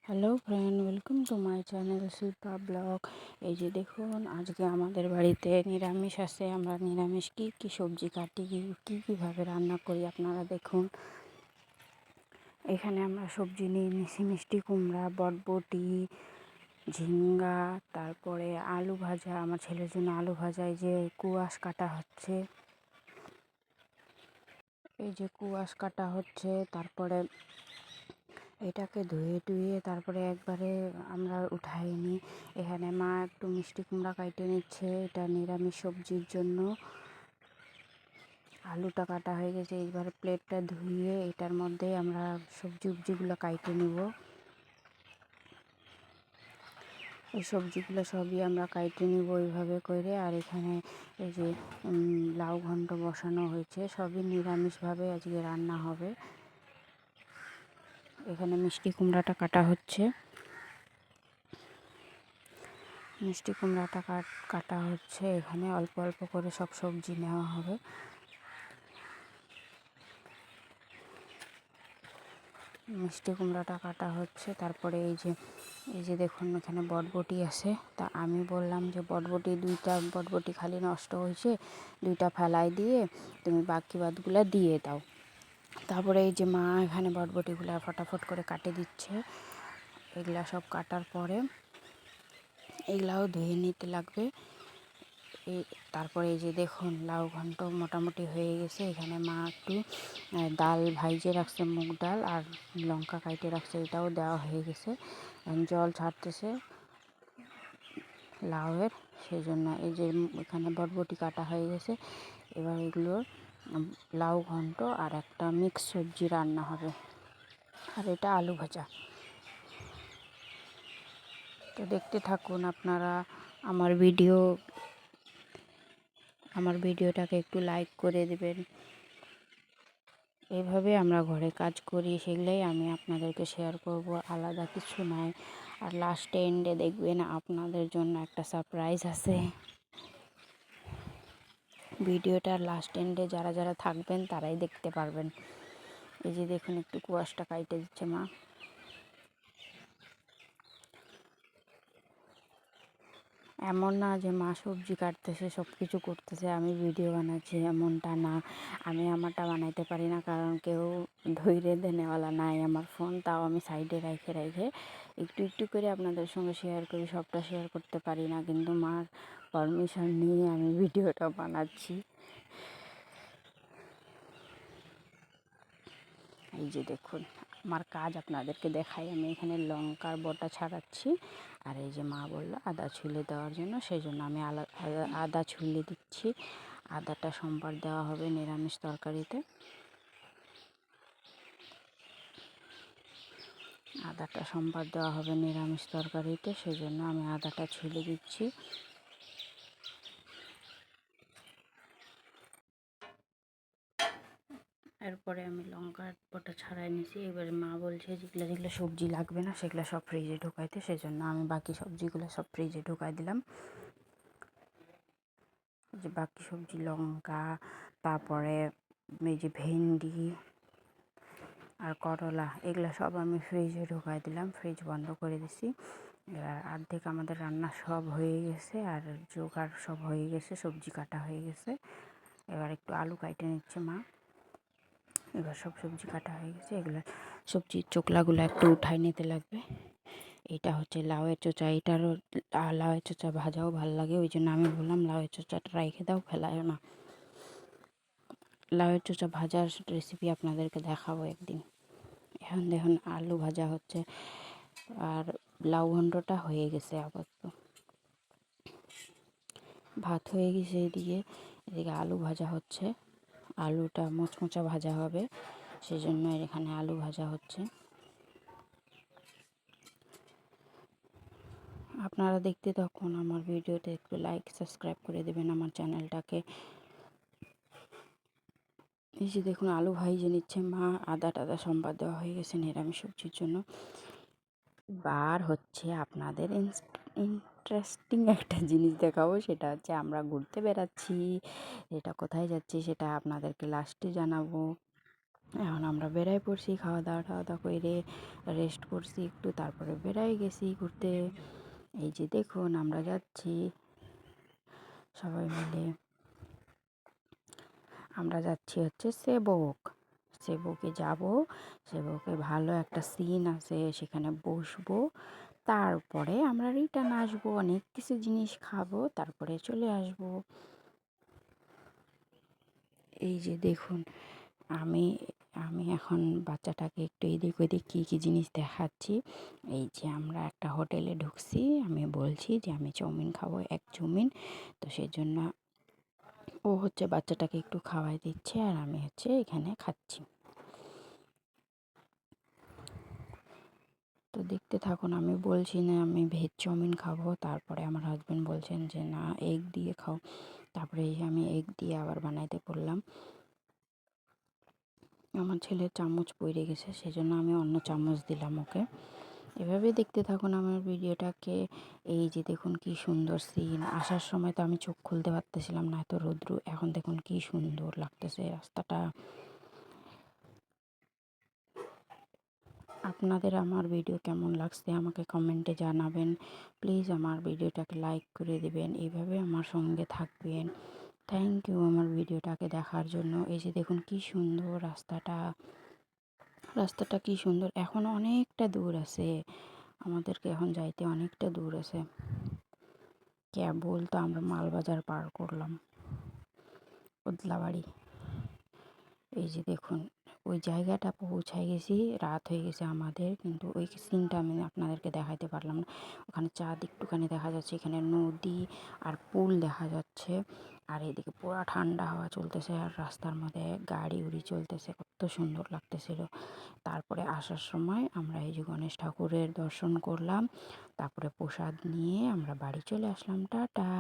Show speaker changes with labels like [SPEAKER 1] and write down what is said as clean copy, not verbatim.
[SPEAKER 1] Hello friend, welcome to my channel Shilpa blog. এই যে দেখুন, আজকে আমাদের বাড়িতে নিরামিষ আছে। আমরা নিরামিষ কী কী সবজি কাটি, কীভাবে রান্না করি আপনারা দেখুন। এখানে আমরা সবজি নিয়ে নিয়েছি মিষ্টি কুমড়া, বটবটি, ঝিঙ্গা, তারপরে আলু ভাজা। আমার ছেলের জন্য আলু ভাজা। এই যে কুয়াশ কাটা হচ্ছে, তারপরে এটাকে ধুয়ে টুয়ে তারপরে একবারে আমরা উঠাই নিই। এখানে মা একটু মিষ্টি কুমড়া কাটে নিচ্ছে, এটা নিরামিষ সবজির জন্য। আলুটা কাটা হয়ে গেছে, এইবার প্লেটটা ধুয়ে এটার মধ্যে আমরা সবজিগুলো কাটে নিব। এই সবজিগুলো সবই আমরা কাটে নিব এইভাবে করে। আর এখানে এই যে লাউ ঘন্ট বসানো হয়েছে, সবই নিরামিষভাবে আজকে রান্না হবে। এখানে মিষ্টি কুমড়াটা কাটা হচ্ছে, এখানে অল্প অল্প করে সব সবজি নেওয়া হবে। মিষ্টি কুমড়াটা কাটা হচ্ছে, তারপরে এই যে দেখুন এখানে বটবটি আছে। তা আমি বললাম যে দুইটা বটবটি খালি নষ্ট হয়েছে, দুইটা ফেলাই দিয়ে তুমি বাকি বাদগুলো দিয়ে দাও। তারপরে এই যে মা এখানে বটবটিগুলো ফটাফট করে কাটে দিচ্ছে। এগুলা সব কাটার পরে এগুলাও ধুয়ে নিতে লাগবে। তারপরে এই যে দেখুন লাউ ঘন্ট মোটামুটি হয়ে গেছে। এখানে মা একটু ডাল ভাইজে রাখছে, মুগ ডাল আর লঙ্কা কাইটে রাখছে, এটাও দেওয়া হয়ে গেছে। জল ছাড়তেছে লাউয়ের, সেই জন্য এই যে এখানে বটবটি কাটা হয়ে গেছে। এবার এগুলোর লাউ ঘন্ট আর একটা মিক্স সবজি রান্না হবে, আর এটা আলু ভাজা। তো দেখতে থাকুন আপনারা আমার ভিডিওটাকে একটু লাইক করে দেবেন। এইভাবে আমরা ঘরে কাজ করি, সেগুলোই আমি আপনাদেরকে শেয়ার করব, আলাদা কিছু নাই। আর লাস্টে এন্ডে দেখবেন আপনাদের জন্য একটা সারপ্রাইজ আছে। ভিডিওটার লাস্ট এন্ডে যারা যারা থাকবেন তারাই দেখতে পারবেন। এই যে দেখুন একটু কুয়াশটা কাইটে দিচ্ছে মা। এমন না যে মা সবজি কাটতেছে, সব কিছু করতেছে, আমি ভিডিও বানাচ্ছি, এমনটা না। আমি আমারটা বানাইতে পারি না, কারণ কেউ ধৈর্য দেনেওয়ালা নাই আমার ফোন। তাও আমি সাইডে রেখে একটু একটু করে আপনাদের সঙ্গে শেয়ার করি, সবটা শেয়ার করতে পারি না, কিন্তু মার পারমিশন নিয়ে আমি ভিডিওটা বানাচ্ছি। এই যে দেখুন আমার কাজ আপনাদেরকে দেখাই। আমি এখানে লঙ্কার বটা ছাড়াচ্ছি, আর এই যে মা বললো আদা ছুলে দেওয়ার জন্য, সেই জন্য আমি আদা ছুলে দিচ্ছি। আদাটা সোমবার দেওয়া হবে নিরামিষ তরকারিতে। সেই জন্য আমি আদাটা ছুলে দিচ্ছি। এরপরে আমি লঙ্কার বটা ছাড়াই নিয়েছি। এবারে মা বলছে যেগুলো যেগুলো সবজি লাগবে না সেগুলো সব ফ্রিজে ঢুকাইতে, সেই জন্য আমি বাকি সবজিগুলো সব ফ্রিজে ঢুকাই দিলাম। যে বাকি সবজি লঙ্কা, তারপরে এই যে ভেন্ডি আর করলা, এগুলো সব আমি ফ্রিজে ঢুকাই দিলাম, ফ্রিজ বন্ধ করে দিছি। এবার অর্ধেক আমাদের রান্না সব হয়ে গেছে, আর জোগাড় সব হয়ে গেছে, সবজি কাটা হয়ে গেছে। এবার একটু আলু কাটে নিচ্ছে মা। এবার সব সবজি কাটা হয়ে গেছে, এগুলো সবজির চোকলাগুলো একটু উঠাই নিতে লাগবে। এটা হচ্ছে লাউয়ের চোচা, এটারও লাউয়ের চোচা ভাজাও ভালো লাগে, ওই জন্য আমি বললাম লাউয়ের চোচাটা রেখে দাও, ফেলায়ও না। লাউয়ের চোচা ভাজার রেসিপি আপনাদেরকে দেখাবো একদিন। এখন দেখুন আলু ভাজা হচ্ছে, আর লাউ ঘন্টটা হয়ে গেছে। আপাতত ভাত হয়ে গেছে, এদিকে আলু ভাজা হচ্ছে। আলুটা মোচমোচা ভাজা হবে, সেই জন্য এখানে আলু ভাজা হচ্ছে। আপনারা দেখতে থাকুন আমার ভিডিওতে, একটু লাইক সাবস্ক্রাইব করে দেবেন আমার চ্যানেলটাকে। এই যে দেখুন আলু ভাইজে নিচ্ছে মা, আদা টাদা সম্বাদ দেওয়া হয়ে গেছে নিরামিষ সবজির জন্য। বার হচ্ছে আপনাদের ইন্টারেস্টিং একটা জিনিস দেখাবো, সেটা হচ্ছে আমরা ঘুরতে বেড়াচ্ছি। এটা কোথায় যাচ্ছি সেটা আপনাদেরকে লাস্টে জানাবো। এখন আমরা বেড়াই পড়ছি, খাওয়া দাওয়া করে রেস্ট করছি একটু, তারপরে বেড়াই গেছি ঘুরতে। এই যে দেখুন আমরা যাচ্ছি সবাই মিলে, আমরা যাচ্ছি হচ্ছে সেবকে যাব। সেবকে ভালো একটা সিন আছে, সেখানে বসবো, তারপরে আমরা রিটার্ন আসবো, অনেক কিছু জিনিস খাবো, তারপরে চলে আসবো। এই যে দেখুন আমি আমি এখন বাচ্চাটাকে একটু এদিক ওদিক কী কী জিনিস দেখাচ্ছি। এই যে আমরা একটা হোটেলে ঢুকছি, আমি বলছি যে আমি চাউমিন খাবো, এক চাউমিন। তো সেই জন্য ও হচ্ছে বাচ্চাটাকে একটু খাওয়াই দিচ্ছে, আর আমি হচ্ছে এখানে খাচ্ছি। তো দেখতে থাকুন, আমি বলছি না আমি ভেজ চাউমিন খাবো, তারপরে আমার হাজব্যান্ড বলছেন যে না এগ দিয়ে খাও। তারপরে এই যে আমি এগ দিয়ে আবার বানাইতে বললাম। আমার ছেলের চামচ পড়ে গেছে, সেজন্য আমি অন্য চামচ দিলাম ওকে। এভাবে দেখতে থাকুন আমার ভিডিওটাকে। এই যে দেখুন কি সুন্দর সিন, আসার সময় তো আমি চোখ খুলতে পারতেছিলাম না, এত রৌদ্র। এখন দেখুন কি সুন্দর লাগতেছে রাস্তাটা। আপনাদের আমার ভিডিও কেমন লাগছে আমাকে কমেন্টে জানাবেন। প্লিজ আমার ভিডিওটাকে লাইক করে দেবেন, এইভাবে আমার সঙ্গে থাকবেন। থ্যাংক ইউ আমার ভিডিওটাকে দেখার জন্য। এই যে দেখুন কি সুন্দর রাস্তাটা, রাস্তাটা কি সুন্দর। এখন অনেকটা দূর আছে, আমাদেরকে এখন যাইতে অনেকটা দূর আছে। কেবল তো আমরা মালবাজার পার করলাম, ওদলাবাড়ি। এই যে দেখুন ওই জায়গাটা পৌঁছায় গেছি, রাত হয়ে গেছে আমাদের, কিন্তু ওই সিনটা আমি আপনাদেরকে দেখাইতে পারলাম না। ওখানে চাঁদ একটুখানি দেখা যাচ্ছে, এখানে নদী আর পুল দেখা যাচ্ছে, আর এদিকে পুরো ঠান্ডা হাওয়া চলতেছে, আর রাস্তার মধ্যে গাড়ি উড়ি চলতেছে, কত সুন্দর লাগতেছিল। তারপরে আসার সময় আমরা এই যে গণেশ ঠাকুরের দর্শন করলাম, তারপরে প্রসাদ নিয়ে আমরা বাড়ি চলে আসলাম। টাটা।